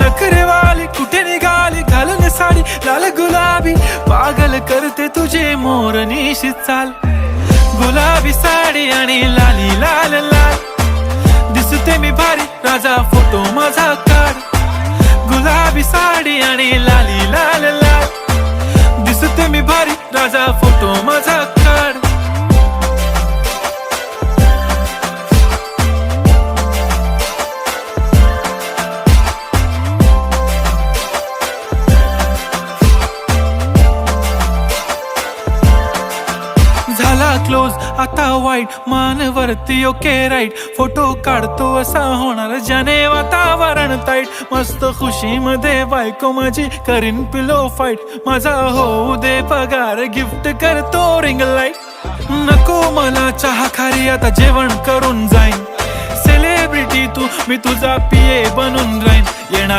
नखरेवाली कुठे निघाली घालून साडी लाल गुलाबी, पागल करते तुझे मोरनीशी चाल. गुलाबी साडी आणि लाली लाल लाल, दिसते मी भारी राजा फोटो माझा काढ. गुलाबी साडी आणि लाली लाल लाल, दिसते मी भारी राजा फोटो माझा काढ. झाला क्लोज आता वाईट, मानवरती ओके राईट. फोटो काढतो असा होणार ज्याने वातावरण ताईट. मस्त खुशी मध्ये बायको माझी करीन पिलो फाईट. माझा होऊ दे पगार गिफ्ट करतो रिंग लाईट. नको मला चहा खारी आता जेवण करून जाईन. सेलिब्रिटी तू मी तुझा पिये बनून राहीन. येणार